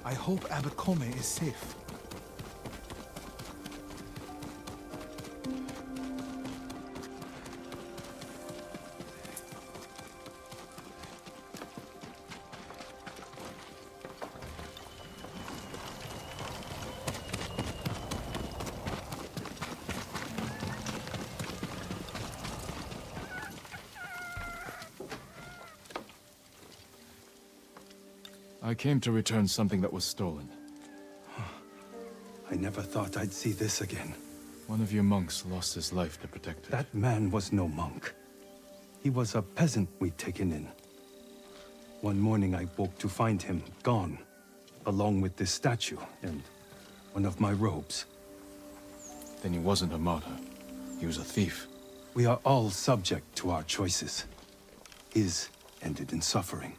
I hope Abbot Kome is safe. I came to return something that was stolen. I never thought I'd see this again. One of your monks lost his life to protect it. That man was no monk. He was a peasant we'd taken in. One morning I woke to find him gone, along with this statue and one of my robes. Then he wasn't a martyr. He was a thief. We are all subject to our choices. His ended in suffering.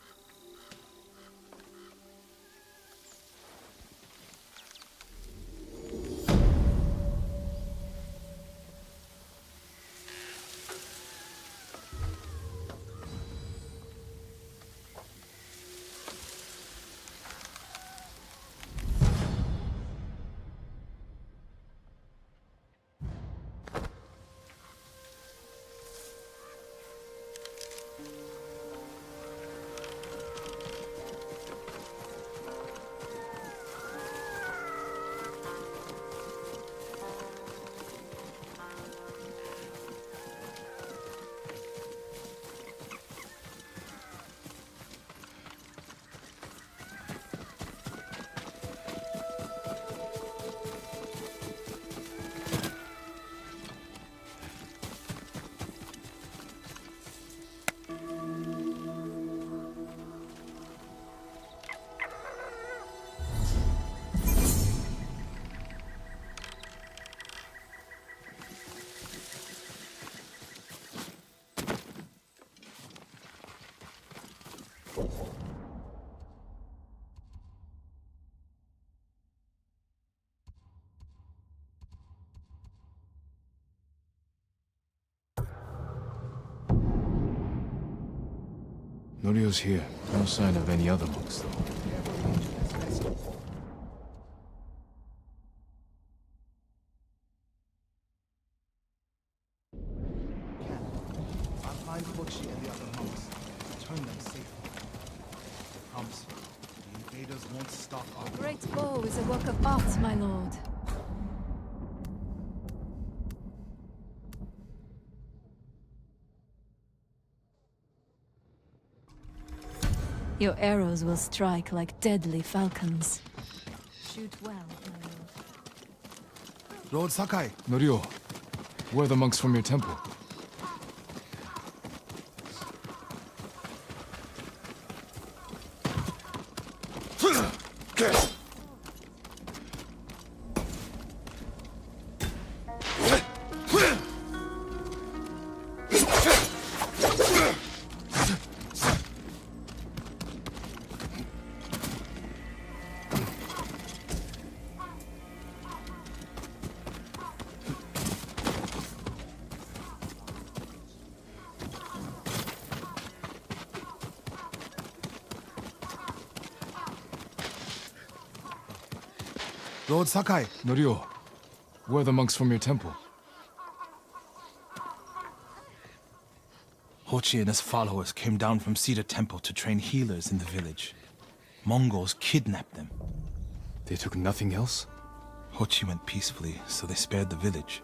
Norio's here. No sign of any other monks, though. I'll find Hochi and the other monks. Return them safely. I promise you, the invaders won't stop our... The great bow is a work of art, my lord. Your arrows will strike like deadly falcons. Shoot well, my lord. Lord Sakai! Norio, where are the monks from your temple? Lord Sakai! Norio, where are the monks from your temple? Hochi and his followers came down from Cedar Temple to train healers in the village. Mongols kidnapped them. They took nothing else? Hochi went peacefully, so they spared the village.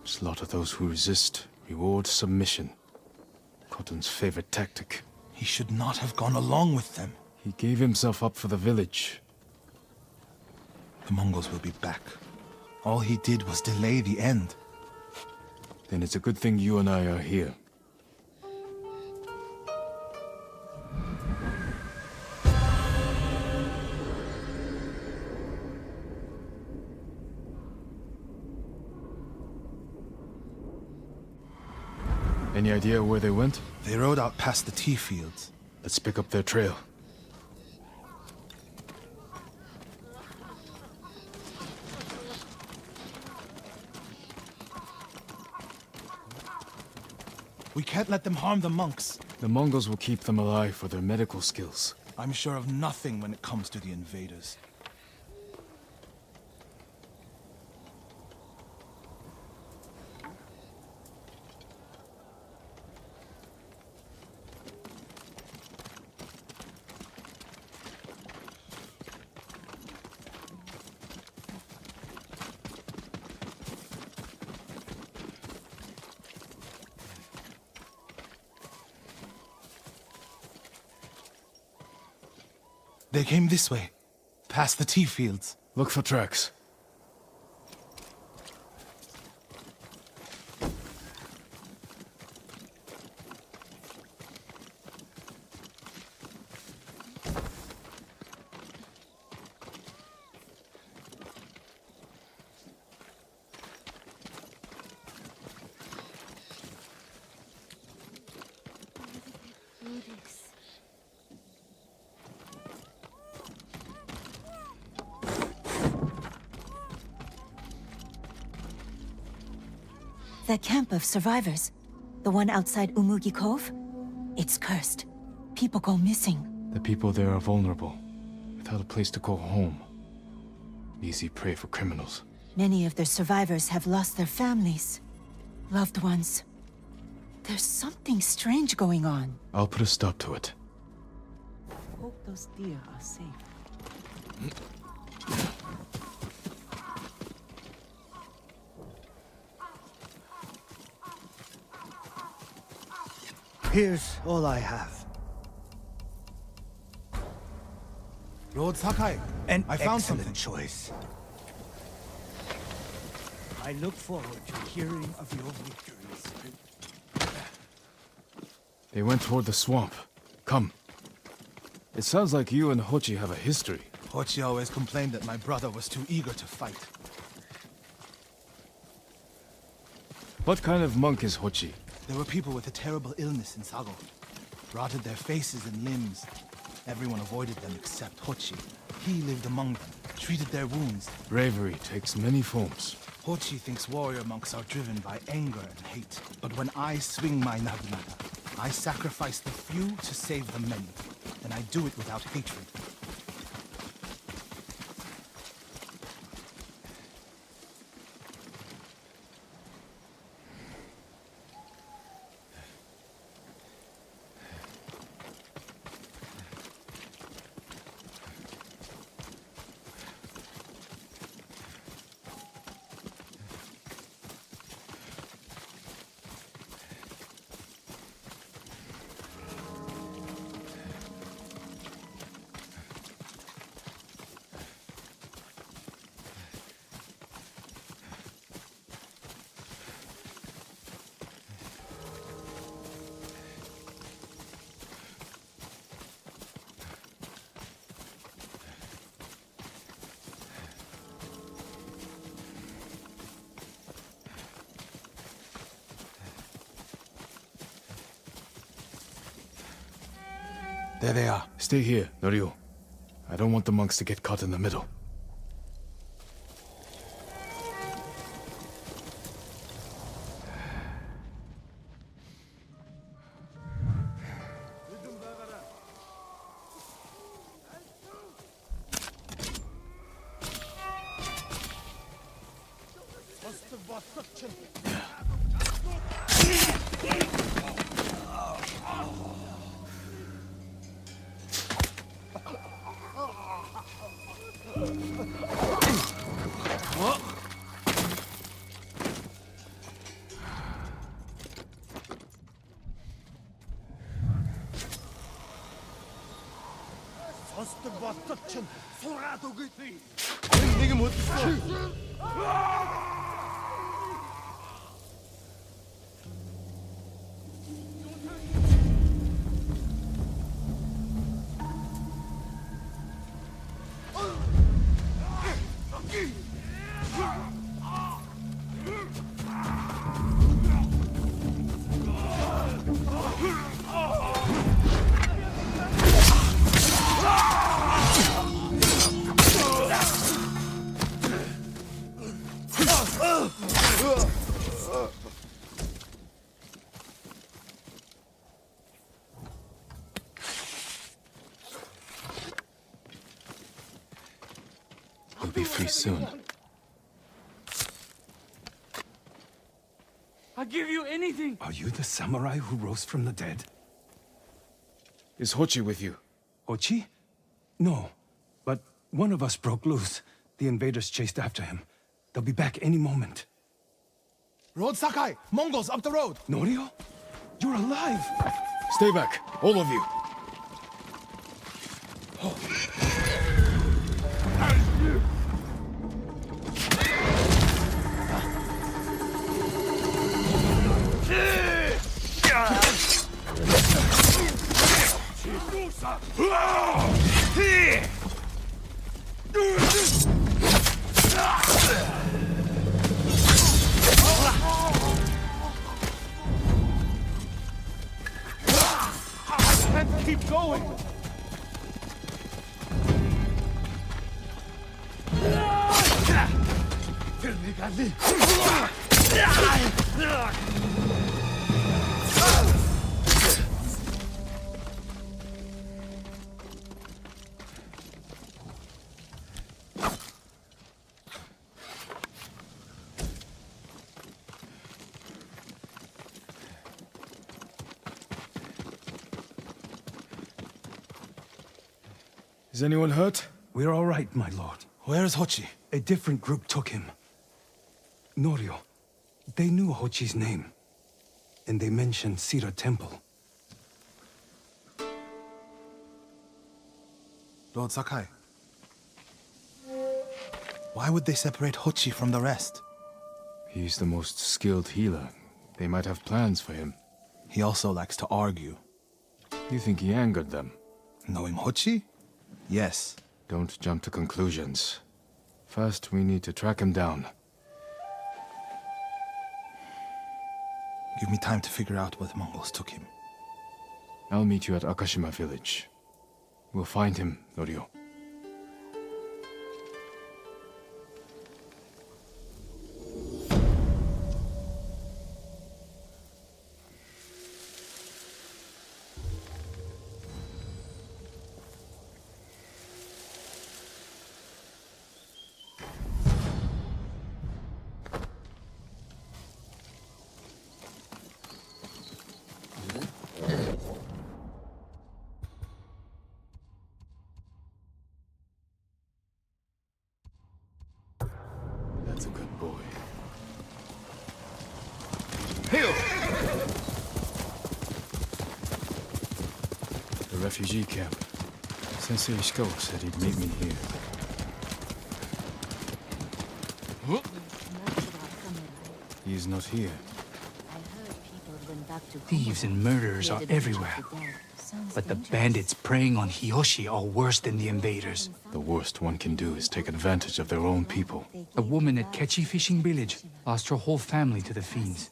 Slaughter those who resist, reward submission. Khotun's favorite tactic. He should not have gone along with them. He gave himself up for the village. The Mongols will be back. All he did was delay the end. Then it's a good thing you and I are here. Any idea where they went? They rode out past the tea fields. Let's pick up their trail. We can't let them harm the monks. The Mongols will keep them alive for their medical skills. I'm sure of nothing when it comes to the invaders. They came this way, past the tea fields. Look for tracks. That camp of survivors, the one outside Umugi Cove, it's cursed. People go missing. The people there are vulnerable, without a place to call home. Easy prey for criminals. Many of the survivors have lost their families, loved ones. There's something strange going on. I'll put a stop to it. Hope those deer are safe. Here's all I have. Lord Sakai, An I found excellent something. choice. I look forward to hearing of your victories. They went toward the swamp. Come. It sounds like you and Hochi have a history. Hochi always complained that my brother was too eager to fight. What kind of monk is Hochi? There were people with a terrible illness in Sago. Rotted their faces and limbs. Everyone avoided them except Hochi. He lived among them, treated their wounds. Bravery takes many forms. Hochi thinks warrior monks are driven by anger and hate. But when I swing my naginata, I sacrifice the few to save the many. And I do it without hatred. There they are. Stay here, Norio. I don't want the monks to get caught in the middle. He'll be free soon. I'll give you anything. Are you the samurai who rose from the dead? Is Hochi with you? Ochi? No, but one of us broke loose. The invaders chased after him. They'll be back any moment. Road Sakai! Mongols up the road! Norio? You're alive! Stay back, all of you. Let's keep going! Is anyone hurt? We're all right, my lord. Where's Hochi? A different group took him. Norio, they knew Hochi's name. And they mentioned Cedar Temple. Lord Sakai. Why would they separate Hochi from the rest? He's the most skilled healer. They might have plans for him. He also likes to argue. You think he angered them? Knowing Hochi? Yes. Don't jump to conclusions. First, we need to track him down. Give me time to figure out where the Mongols took him. I'll meet you at Akashima village. We'll find him, Norio. That's a good boy. The refugee camp. Sensei Ishikawa said he'd meet me here. He is not here. Thieves and murderers are everywhere. But the bandits preying on Hiyoshi are worse than the invaders. The worst one can do is take advantage of their own people. A woman at Kechi fishing village lost her whole family to the fiends.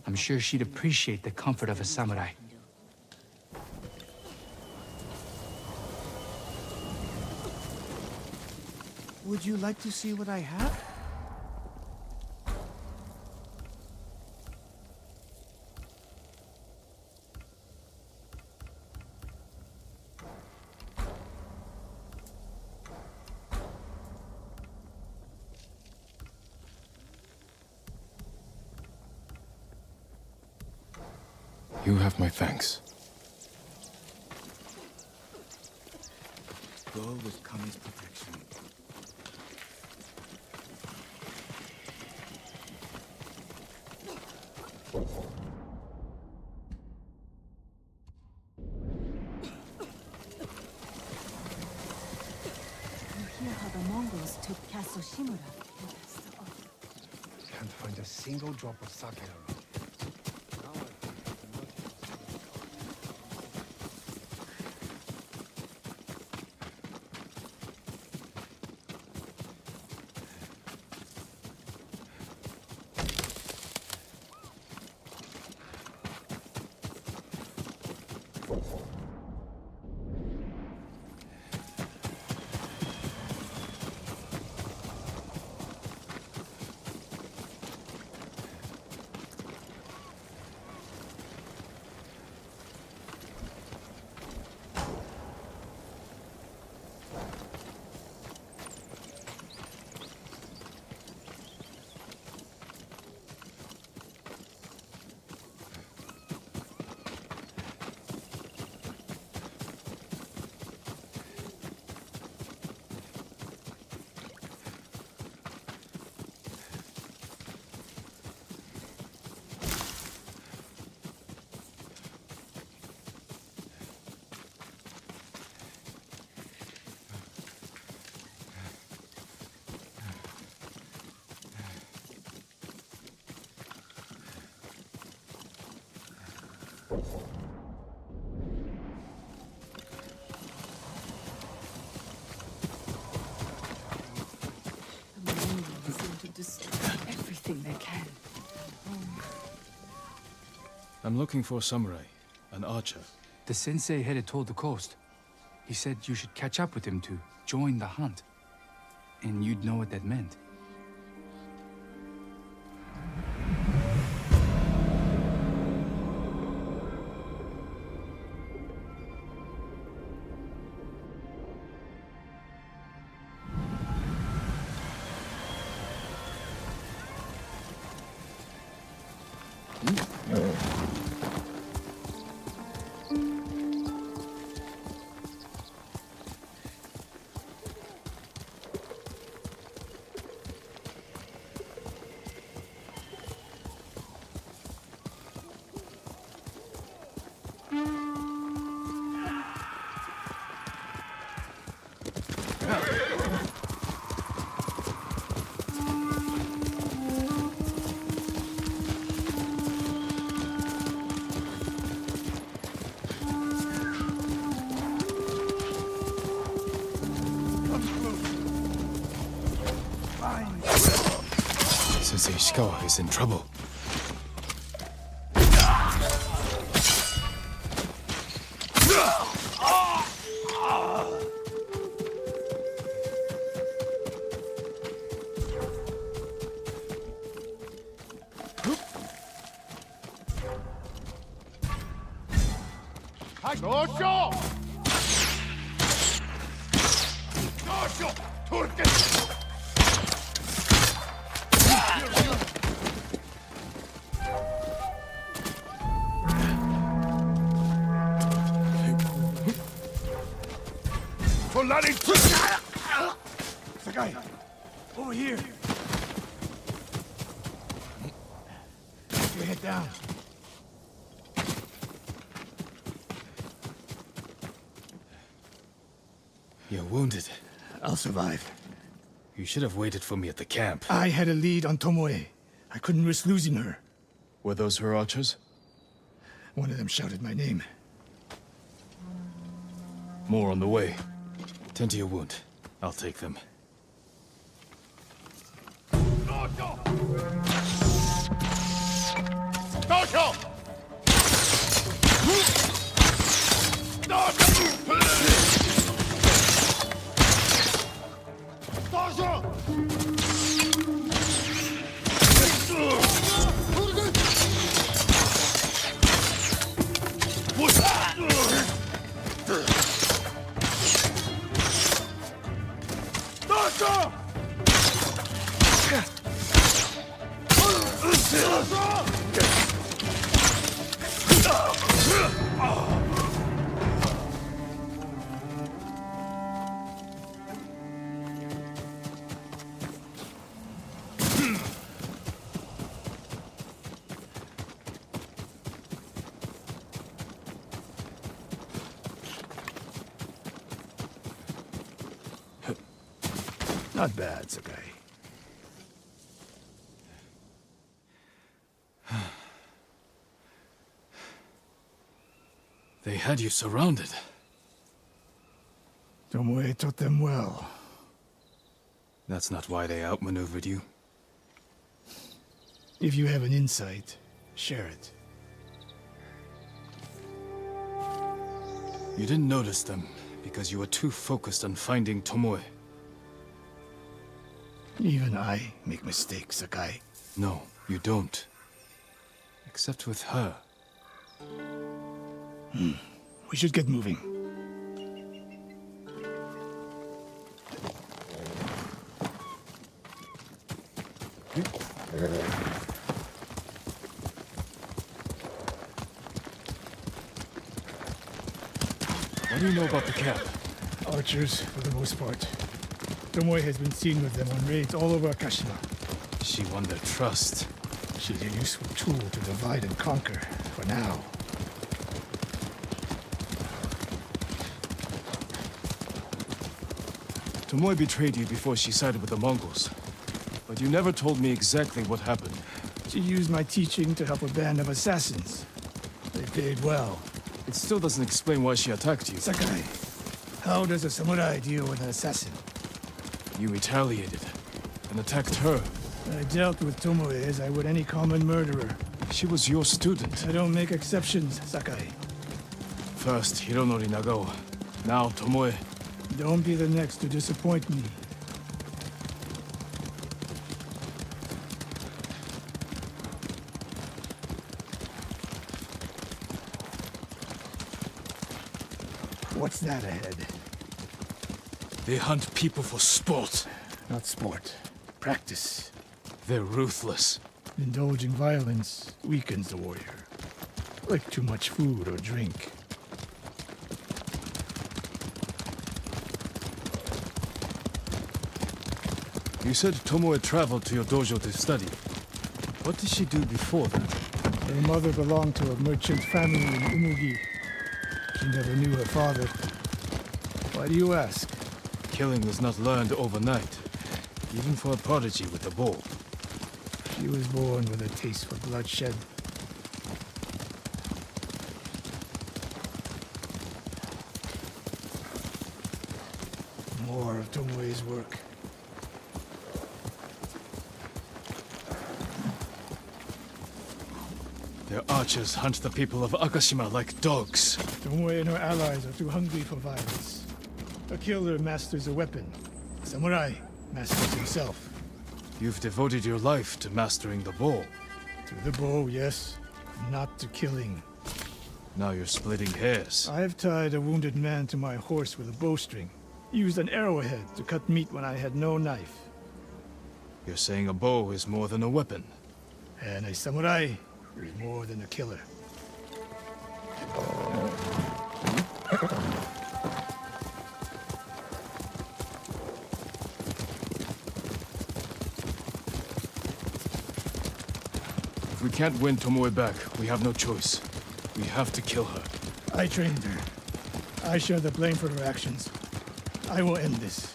I'm sure she'd appreciate the comfort of a samurai. Would you like to see what I have? You have my thanks. Go with Kami's protection. You hear how the Mongols took Castle Shimura? Can't find a single drop of sake around. The Mongols seem to destroy everything they can. I'm looking for a samurai, an archer. The sensei headed toward the coast. He said you should catch up with him to join the hunt. And you'd know what that meant. Sensei Ishikawa is in trouble. Sakai, over here. Keep your head down. You're wounded. I'll survive. You should have waited for me at the camp. I had a lead on Tomoe. I couldn't risk losing her. Were those her archers? One of them shouted my name. More on the way. Tend to your wound. I'll take them. Not bad, Sakai. They had you surrounded. Tomoe taught them well. That's not why they outmaneuvered you. If you have an insight, share it. You didn't notice them because you were too focused on finding Tomoe. Even I make mistakes, Sakai. No, you don't. Except with her. We should get moving. What do you know about the camp? Archers, for the most part. Tomoe has been seen with them on raids all over Akashima. She won their trust. She's a useful tool to divide and conquer, for now. Tomoe betrayed you before she sided with the Mongols. But you never told me exactly what happened. She used my teaching to help a band of assassins. They've paid well. It still doesn't explain why she attacked you. Sakai, how does a samurai deal with an assassin? You retaliated and attacked her. I dealt with Tomoe as I would any common murderer. She was your student. I don't make exceptions, Sakai. First Hironori Nagao, now Tomoe. Don't be the next to disappoint me. What's that ahead? They hunt people for sport. Not sport. Practice. They're ruthless. Indulging violence weakens the warrior. Like too much food or drink. You said Tomoe traveled to your dojo to study. What did she do before that? Her mother belonged to a merchant family in Umugi. She never knew her father. Why do you ask? Killing is not learned overnight, even for a prodigy with a bow. She was born with a taste for bloodshed. More of Tomoe's work. Their archers hunt the people of Akashima like dogs. Tomoe and her allies are too hungry for violence. A killer masters a weapon. A samurai masters himself. You've devoted your life to mastering the bow. To the bow, yes. Not to killing. Now you're splitting hairs. I've tied a wounded man to my horse with a bowstring. Used an arrowhead to cut meat when I had no knife. You're saying a bow is more than a weapon. And a samurai is more than a killer. If we can't win Tomoe back, we have no choice. We have to kill her. I trained her. I share the blame for her actions. I will end this.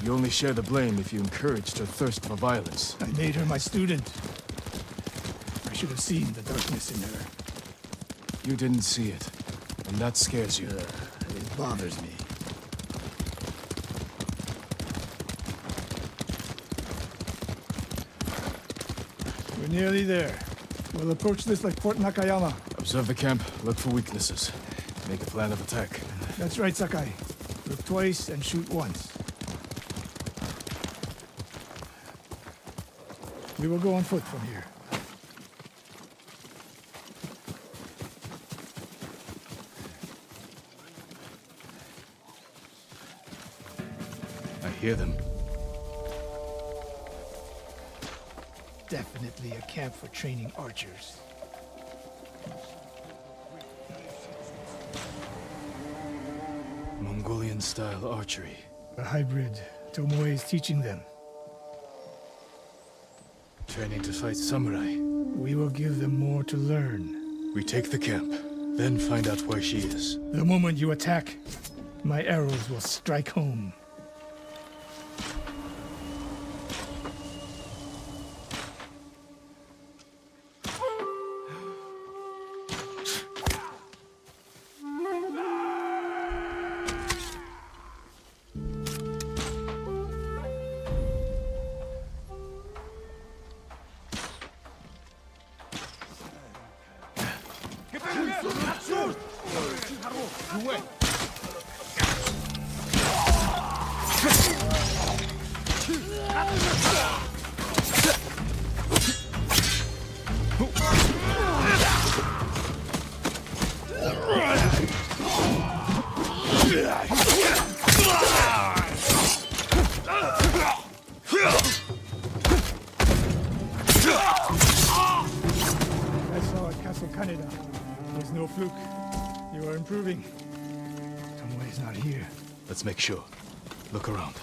You only share the blame if you encouraged her thirst for violence. I made her my student. I should have seen the darkness in her. You didn't see it, and that scares you. It bothers me. We're nearly there. We'll approach this like Fort Nakayama. Observe the camp, look for weaknesses. Make a plan of attack. That's right, Sakai. Look twice and shoot once. We will go on foot from here. I hear them. Definitely a camp for training archers. Mongolian-style archery. A hybrid. Tomoe is teaching them. Training to fight samurai. We will give them more to learn. We take the camp, then find out where she is. The moment you attack, my arrows will strike home. I saw at Castle Kaneda. It was no fluke. You are improving. Tomoe is not here. Let's make sure. Look around.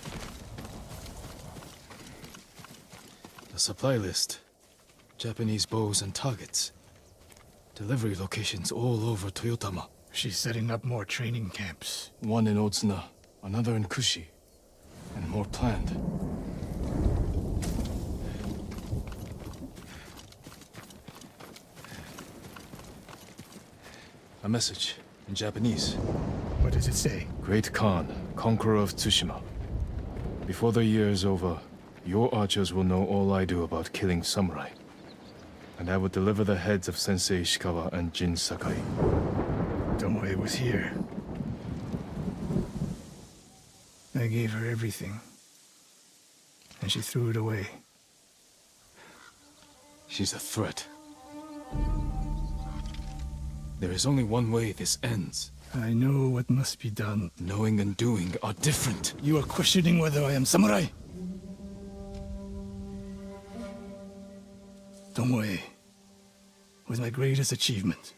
The supply list. Japanese bows and targets. Delivery locations all over Toyotama. She's setting up more training camps. One in Otsuna, another in Kushi, and more planned. A message in Japanese. What does it say? Great Khan, conqueror of Tsushima. Before the year is over, your archers will know all I do about killing samurai. And I will deliver the heads of Sensei Ishikawa and Jin Sakai. Tomoe was here. I gave her everything. And she threw it away. She's a threat. There is only one way this ends. I know what must be done. Knowing and doing are different. You are questioning whether I am samurai? Tomoe was my greatest achievement.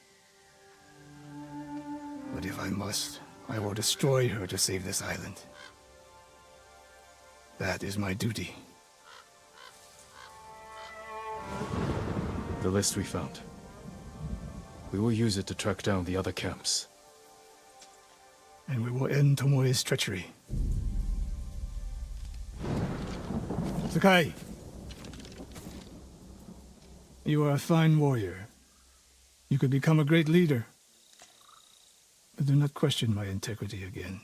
But if I must, I will destroy her to save this island. That is my duty. The list we found. We will use it to track down the other camps. And we will end Tomoe's treachery. Sakai! You are a fine warrior. You could become a great leader. But do not question my integrity again.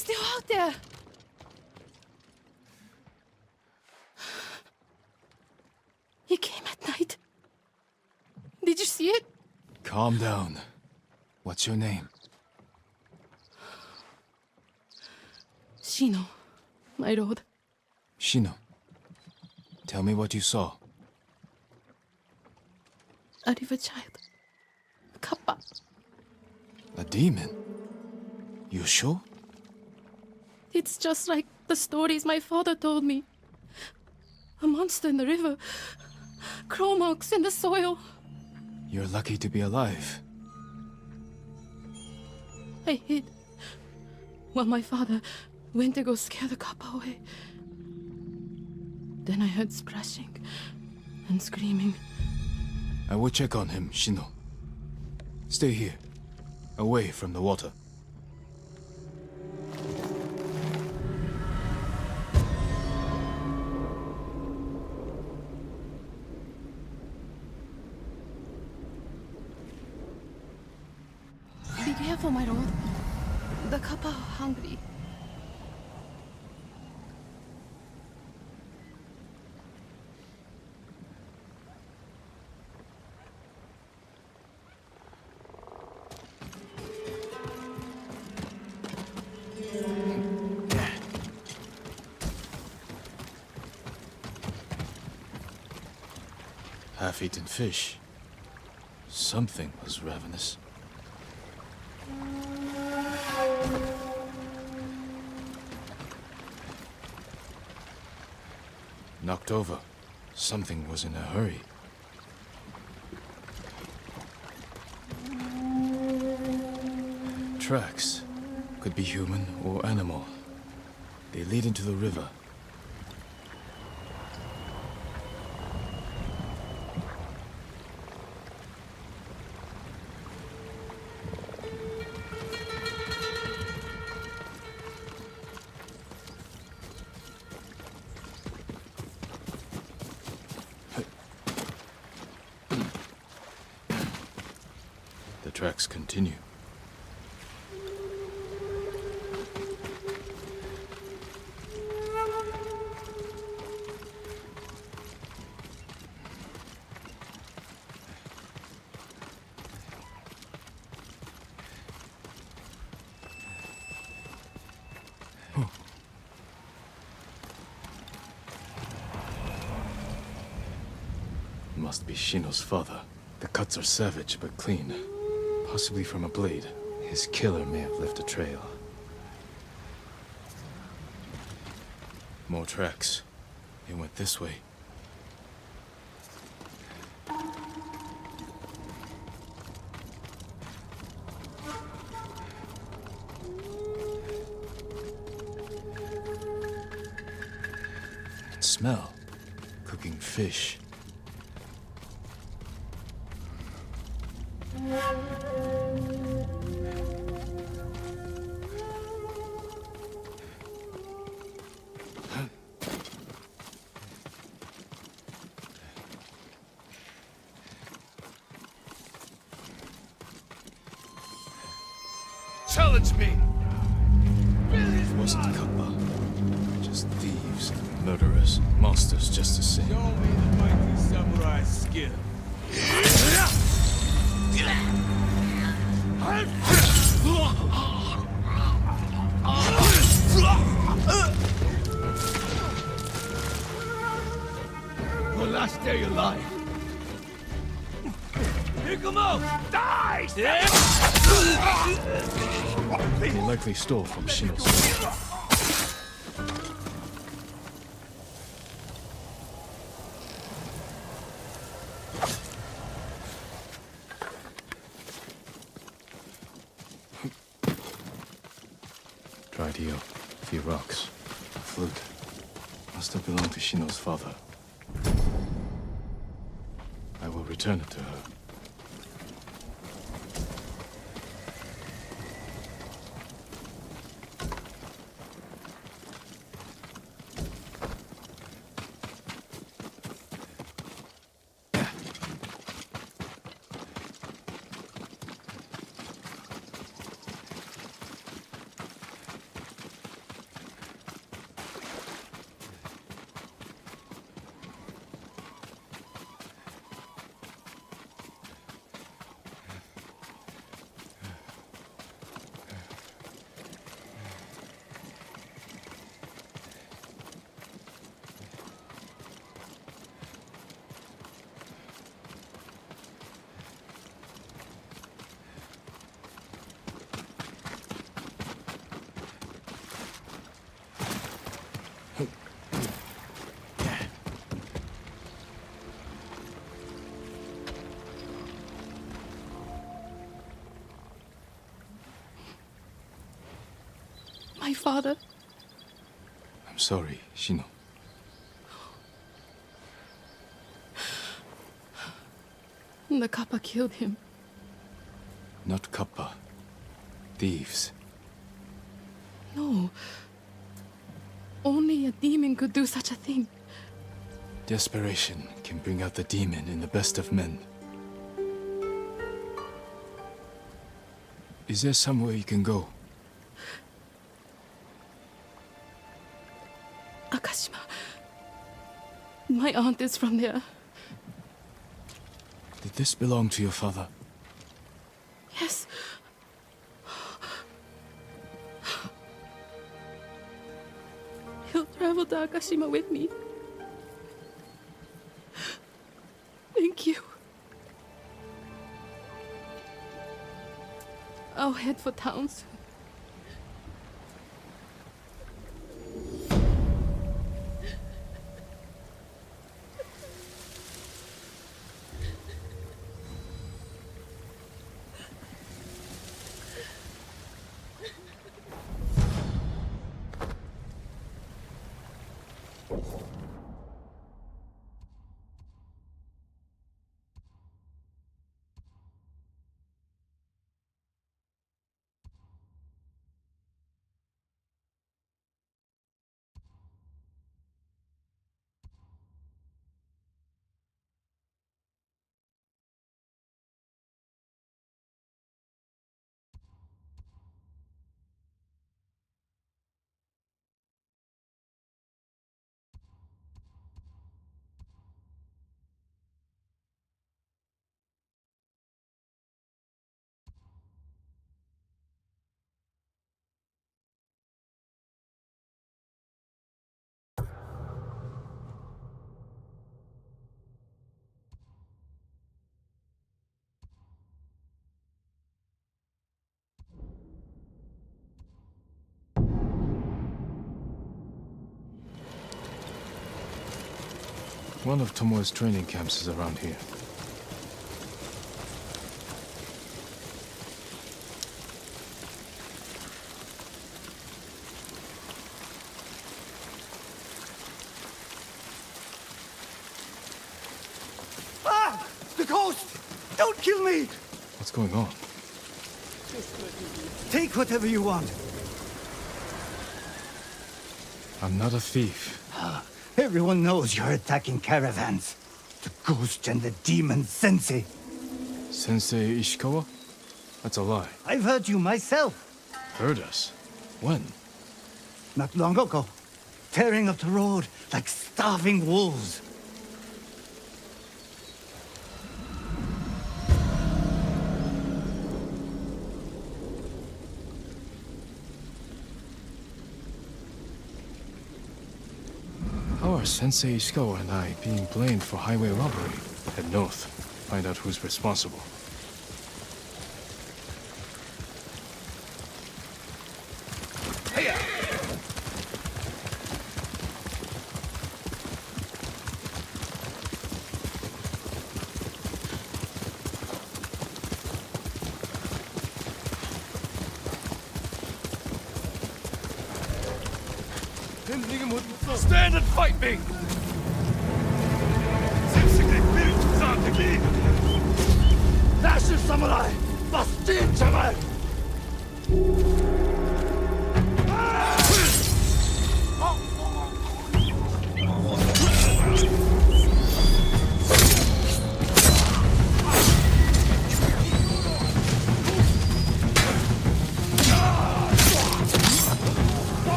still out there. He came at night. Did you see it? Calm down. What's your name? Shino, my lord. Shino. Tell me what you saw. A river child. Kappa. A demon? You sure? It's just like the stories my father told me. A monster in the river. Crow marks in the soil. You're lucky to be alive. I hid while my father went to go scare the kappa away. Then I heard splashing and screaming. I will check on him, Shino. Stay here, away from the water. Be careful, my lord. The kappa are hungry. Half-eaten fish. Something was ravenous. Knocked over. Something was in a hurry. Tracks. Could be human or animal. They lead into the river. The tracks continue. Must be Shino's father. The cuts are savage but clean. Possibly from a blade. His killer may have left a trail. More tracks. It went this way. Smell. Cooking fish. Challenge me! It wasn't Kappa. Just thieves, murderers, monsters just the same. Show me the mighty samurai skill. The last day alive. Pick him up! Die! They likely stole from Shino's father. Dried eel, a few rocks, a flute. Must have belonged to Shino's father. I will return it to her. my father. I'm sorry, Shino. The Kappa killed him. Not Kappa. Thieves. No. Only a demon could do such a thing. Desperation can bring out the demon in the best of men. Is there somewhere you can go? Akashima. My aunt is from there. Did this belong to your father? Yes. He'll travel to Akashima with me. Thank you. I'll head for town soon. One of Tomoe's training camps is around here. Ah! The ghost! Don't kill me! What's going on? Take whatever you want. I'm not a thief. Everyone knows you're attacking caravans. The ghost and the demon Sensei. Sensei Ishikawa? That's a lie. I've heard you myself. Heard us? When? Not long ago. Tearing up the road like starving wolves. How are Sensei Ishikawa and I being blamed for highway robbery? Head north. Find out who's responsible. Stand and fight me! National Samurai! Bastin Jamal!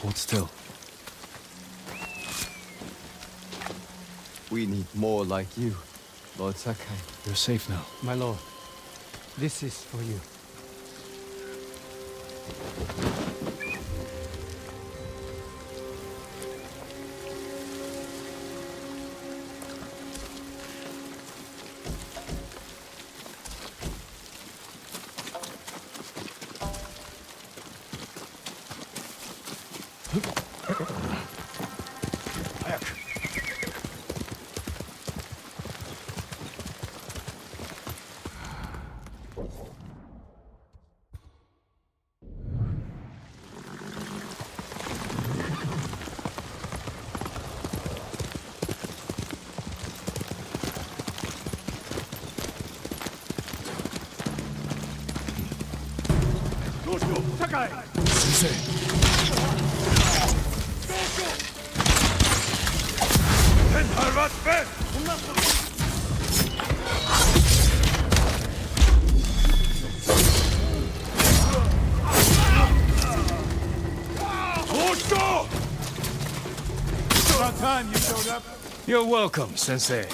Hold still. We need more like you, Lord Sakai. You're safe now. My lord, this is for you. About time you showed up. You're welcome, Sensei.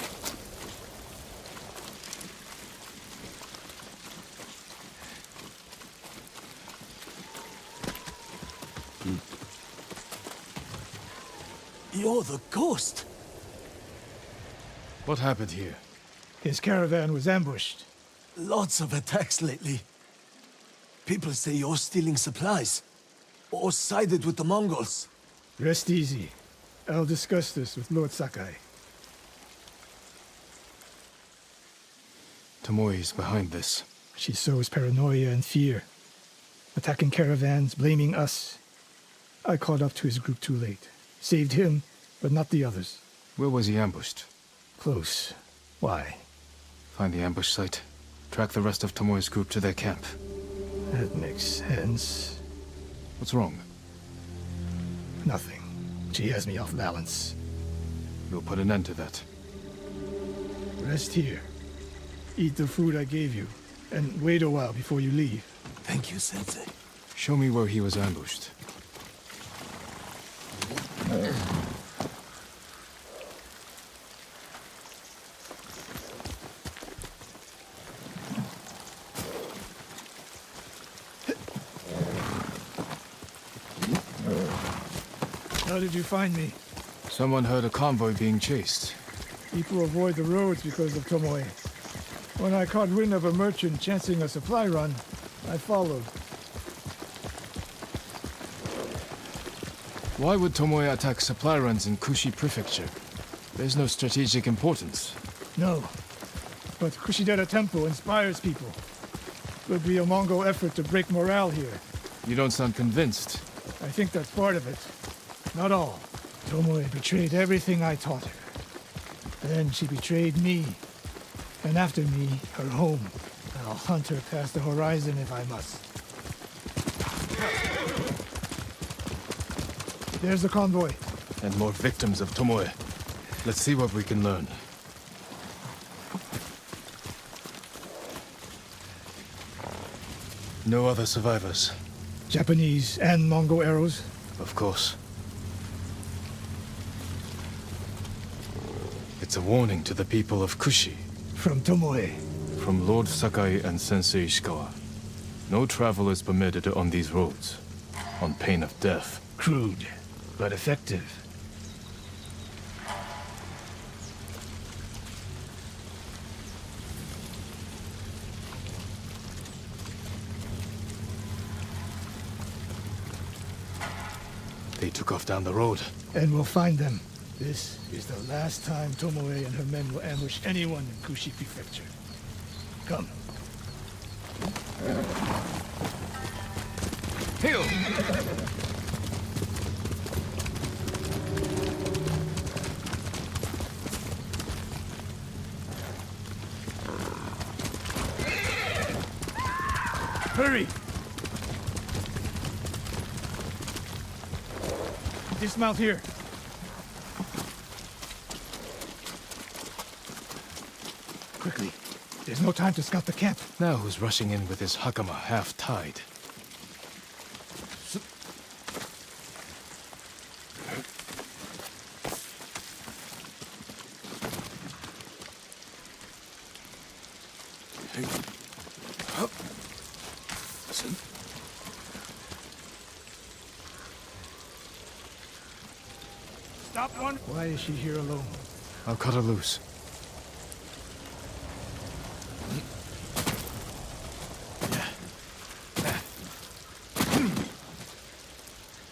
You're the ghost. What happened here? His caravan was ambushed. Lots of attacks lately. People say you're stealing supplies. Or sided with the Mongols. Rest easy. I'll discuss this with Lord Sakai. Tomoe is behind this. She sows paranoia and fear. Attacking caravans, blaming us. I caught up to his group too late. Saved him, but not the others. Where was he ambushed? Close. Why? Find the ambush site. Track the rest of Tomoe's group to their camp. That makes sense. What's wrong? Nothing. She has me off balance. We'll put an end to that. Rest here. Eat the food I gave you. And wait a while before you leave. Thank you, Sensei. Show me where he was ambushed. How did you find me? Someone heard a convoy being chased. People avoid the roads because of Tomoe. When I caught wind of a merchant chancing a supply run, I followed. Why would Tomoe attack supply runs in Kushi Prefecture? There's no strategic importance. No. But Kushidera Temple inspires people. Could be a Mongol effort to break morale here. You don't sound convinced. I think that's part of it. Not all. Tomoe betrayed everything I taught her. Then she betrayed me. And after me, her home. I'll hunt her past the horizon if I must. There's the convoy. And more victims of Tomoe. Let's see what we can learn. No other survivors. Japanese and Mongol arrows. Of course. It's a warning to the people of Kushi. From Tomoe. From Lord Sakai and Sensei Ishikawa. No travel is permitted on these roads, on pain of death. Crude, but effective. They took off down the road. And we'll find them. This is the last time Tomoe and her men will ambush anyone in Kushi Prefecture. Come. Hail! Hurry! Dismount here. Quickly. There's no time to scout the camp. Now who's rushing in with his hakama half-tied? Stop one. Why is she here alone? I'll cut her loose.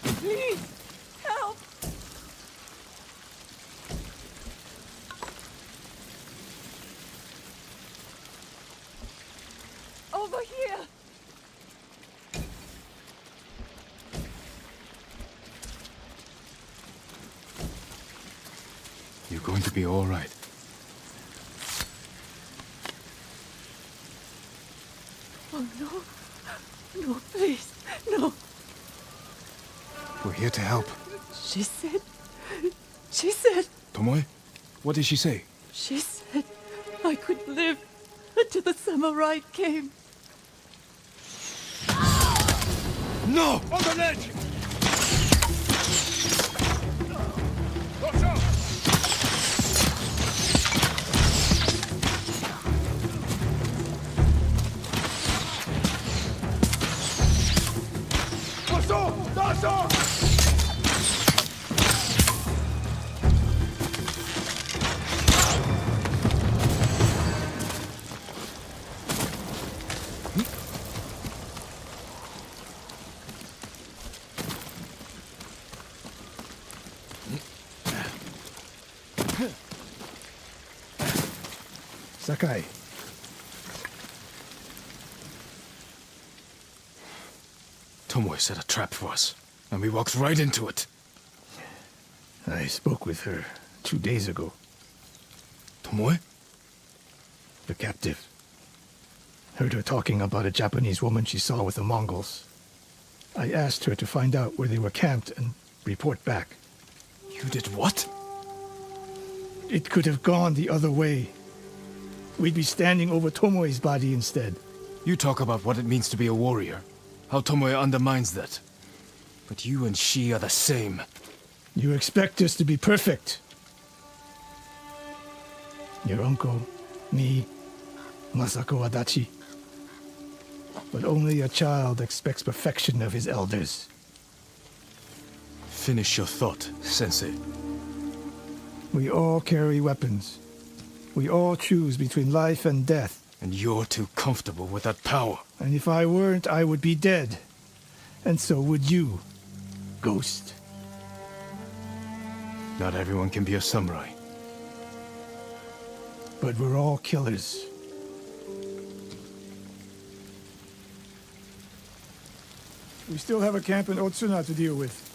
Please, help! Over here! You're going to be all right. Oh no. No, please. No. We're here to help. She said... Tomoe? What did she say? She said I could live until the samurai came. No! On the ledge! Sakai, Tomoe set a trap for us, and we walked right into it. I spoke with her 2 days ago. Tomoe? The captive. Heard her talking about a Japanese woman she saw with the Mongols. I asked her to find out where they were camped and report back. You did what? It could have gone the other way. We'd be standing over Tomoe's body instead. You talk about what it means to be a warrior, how Tomoe undermines that. But you and she are the same. You expect us to be perfect. Your uncle, me, Masako Adachi. But only a child expects perfection of his elders. Finish your thought, Sensei. We all carry weapons. We all choose between life and death. And you're too comfortable with that power. And if I weren't, I would be dead. And so would you, Ghost. Not everyone can be a samurai. But we're all killers. We still have a camp in Otsuna to deal with.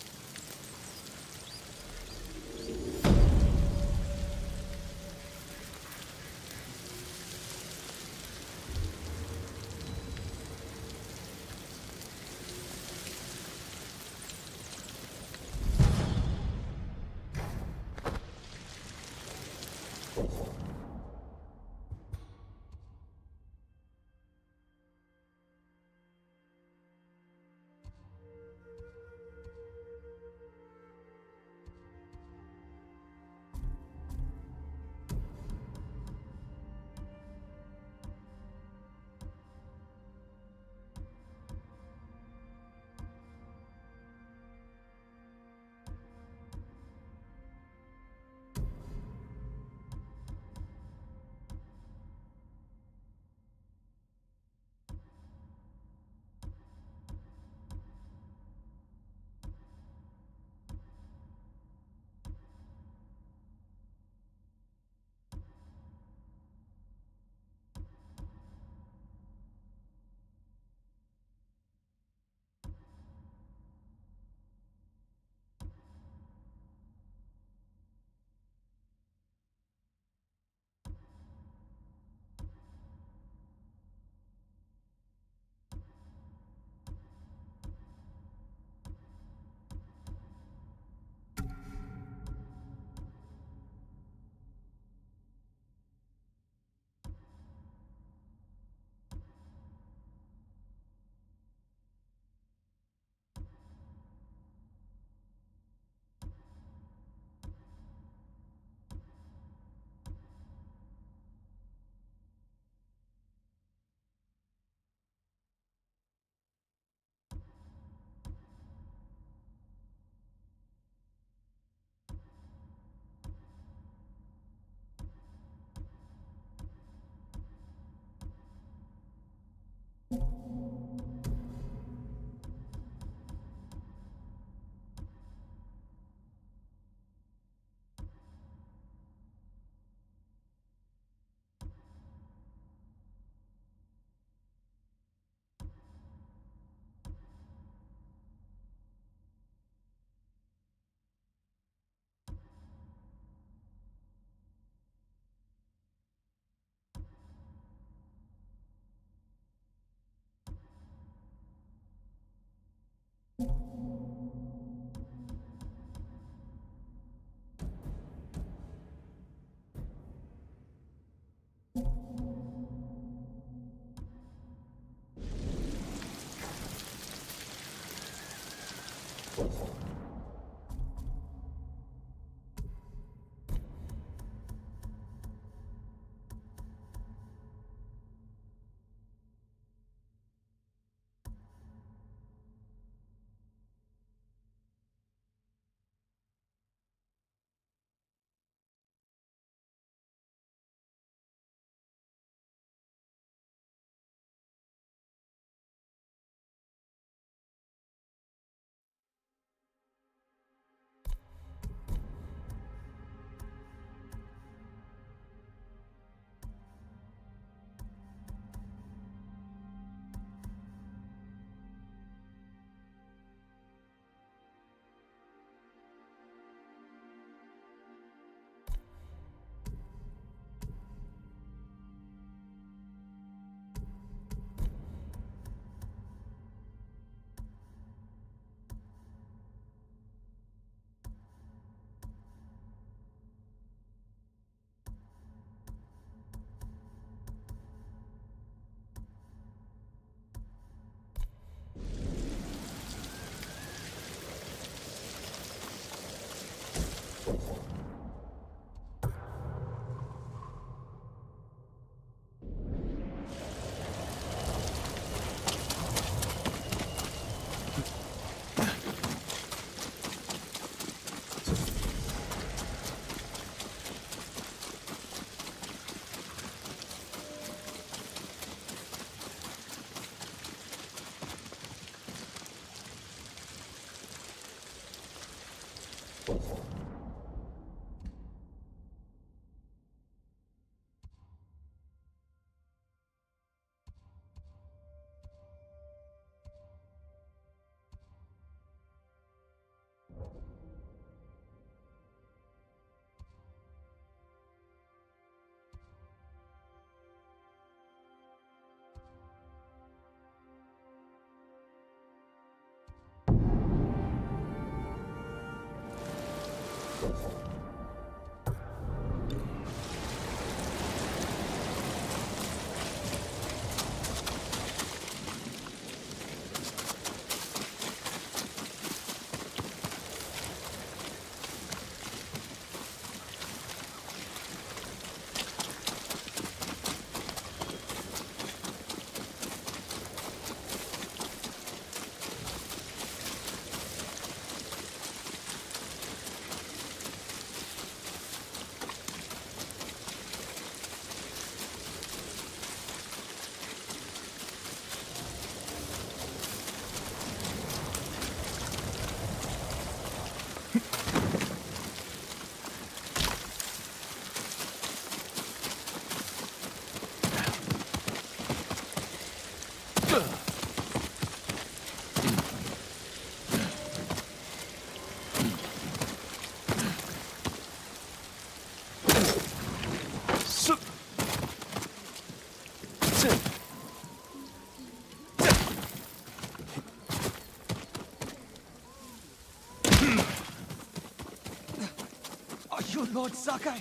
Are you Lord Sakai?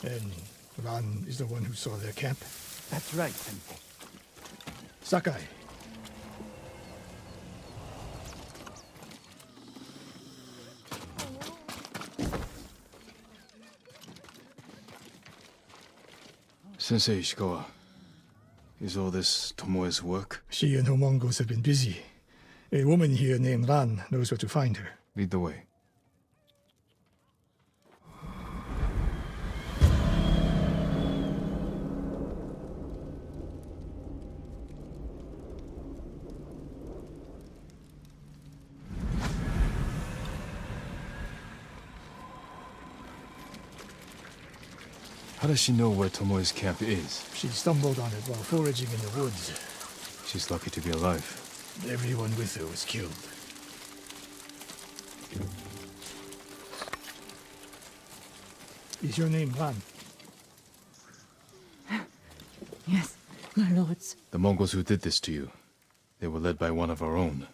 And Ran is the one who saw their camp? That's right, Sensei. Sakai. Sensei Ishikawa, is all this Tomoe's work? She and her Mongols have been busy. A woman here named Ran knows where to find her. Lead the way. How does she know where Tomoe's camp is? She stumbled on it while foraging in the woods. She's lucky to be alive. Everyone with her was killed. Is your name Ran? Yes, my lords. The Mongols who did this to you, they were led by one of our own.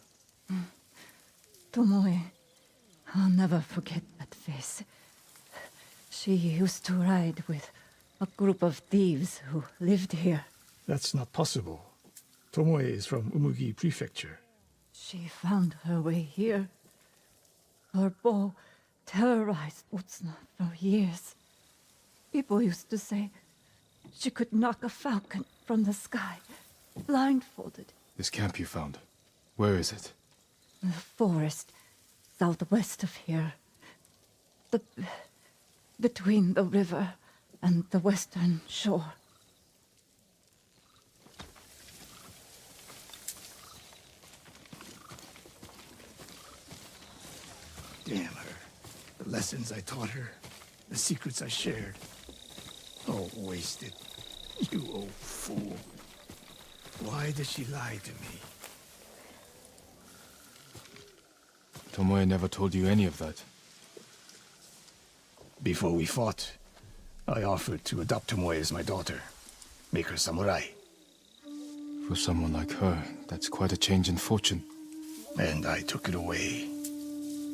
Tomoe. I'll never forget that face. She used to ride with a group of thieves who lived here. That's not possible. Tomoe is from Umugi Prefecture. She found her way here. Her bow terrorized Utsuna for years. People used to say she could knock a falcon from the sky, blindfolded. This camp you found, where is it? The forest southwest of here. Between the river and the western shore. Damn her. The lessons I taught her, the secrets I shared. All wasted. You old fool. Why did she lie to me? Tomoe never told you any of that. Before we fought, I offered to adopt Tomoe as my daughter. Make her samurai. For someone like her, that's quite a change in fortune. And I took it away.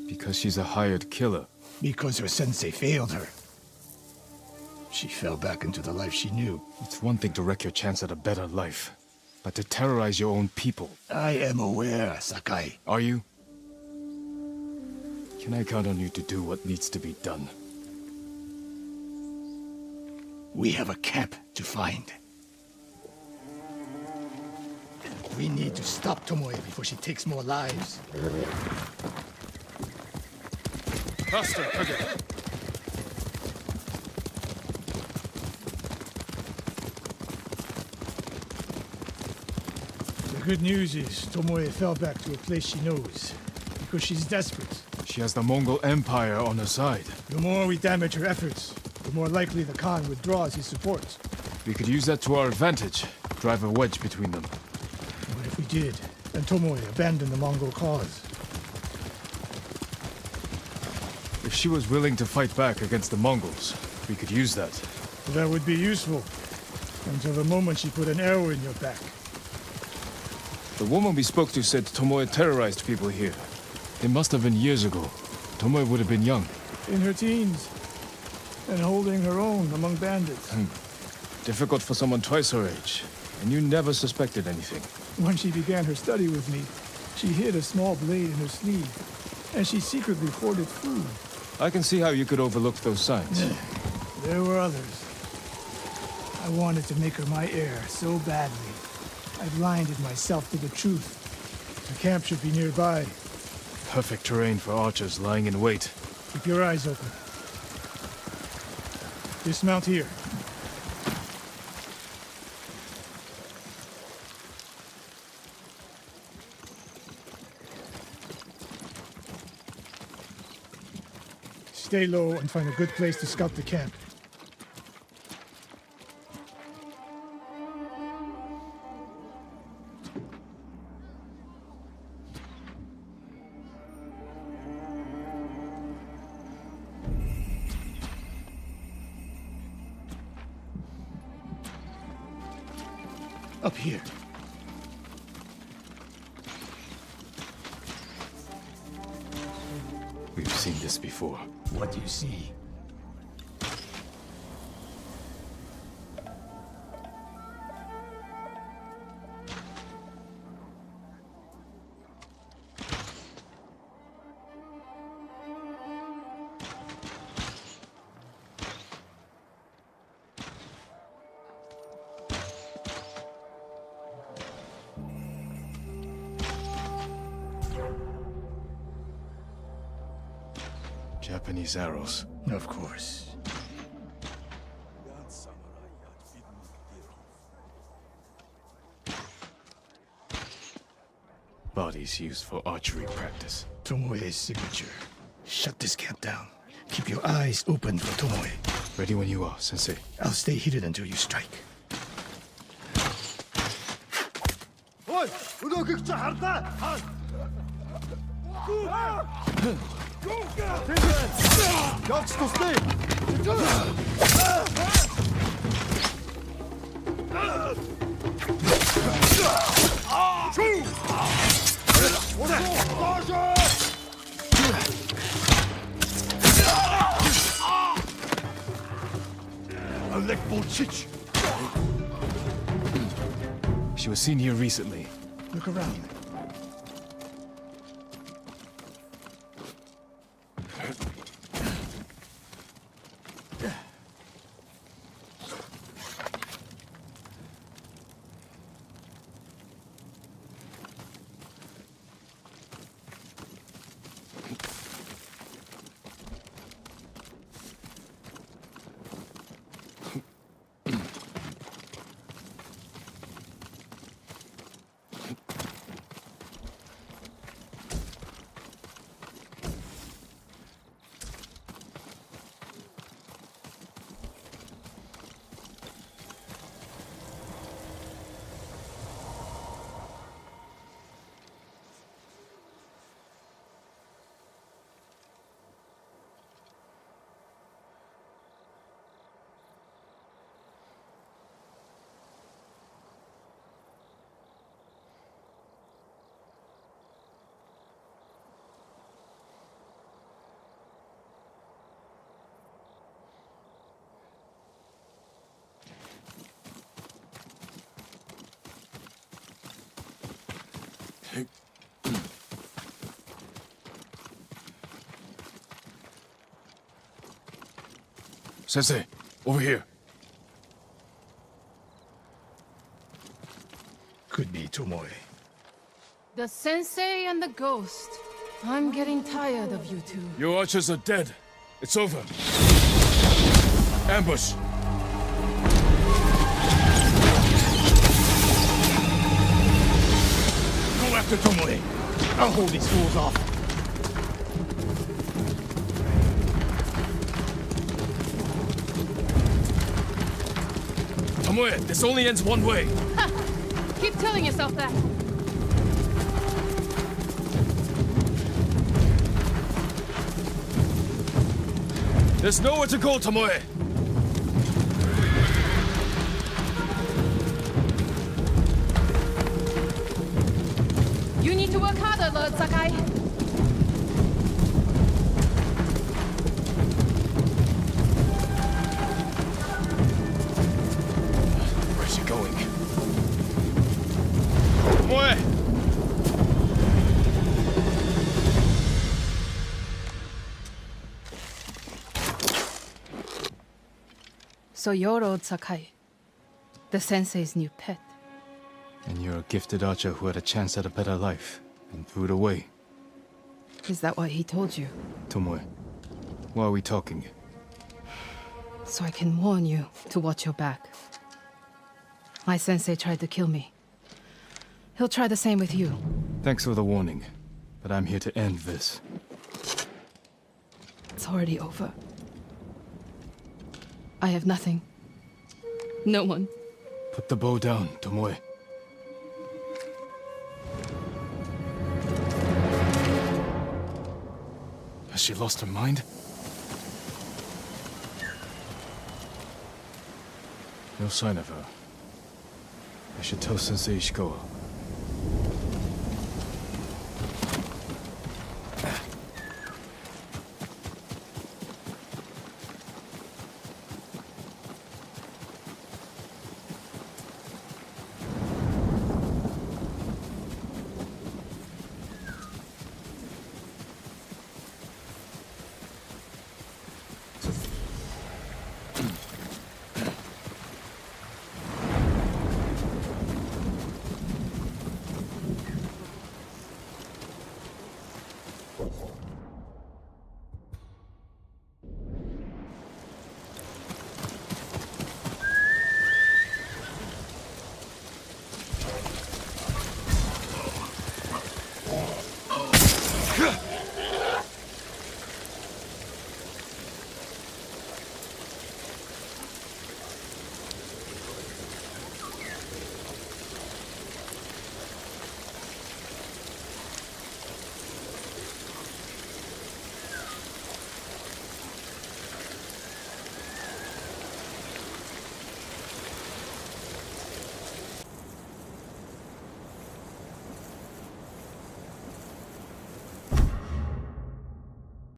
Because she's a hired killer. Because her sensei failed her. She fell back into the life she knew. It's one thing to wreck your chance at a better life, but to terrorize your own people. I am aware, Sakai. Are you? Can I count on you to do what needs to be done? We have a camp to find. We need to stop Tomoe before she takes more lives. Faster, Kage! The good news is Tomoe fell back to a place she knows. Because she's desperate. She has the Mongol Empire on her side. The more we damage her efforts, the more likely the Khan withdraws his support. We could use that to our advantage. Drive a wedge between them. What if we did, and Tomoe abandoned the Mongol cause? If she was willing to fight back against the Mongols, we could use that. That would be useful. Until the moment she put an arrow in your back. The woman we spoke to said Tomoe terrorized people here. It must have been years ago. Tomoe would have been young. In her teens. And holding her own among bandits. Difficult for someone twice her age. And you never suspected anything. When she began her study with me, she hid a small blade in her sleeve. And she secretly hoarded food. I can see how you could overlook those signs. There were others. I wanted to make her my heir so badly. I blinded myself to the truth. The camp should be nearby. Perfect terrain for archers lying in wait. Keep your eyes open. Dismount here. Stay low and find a good place to scout the camp. Up here. We've seen this before. What do you see? Japanese arrows. Of course. Bodies used for archery practice. Tomoe's signature. Shut this camp down. Keep your eyes open for Tomoe. Ready when you are, Sensei. I'll stay heated until you strike. She was seen here recently. Look around. Sensei, over here. Could be Tomoe. The sensei and the ghost. I'm getting tired of you two. Your archers are dead. It's over. Ambush! Go after Tomoe. I'll hold these fools off. Tomoe, this only ends one way. Keep telling yourself that. There's nowhere to go, Tomoe. You need to work harder, Lord Sakai. Where's she going? Tomoe! So you're Lord Sakai, the sensei's new pet. And you're a gifted archer who had a chance at a better life and threw it away. Is that what he told you? Tomoe, why are we talking? So I can warn you to watch your back. My sensei tried to kill me. He'll try the same with you. Thanks for the warning, but I'm here to end this. It's already over. I have nothing. No one. Put the bow down, Tomoe. Has she lost her mind? No sign of her. I should tell Sensei Ishikawa.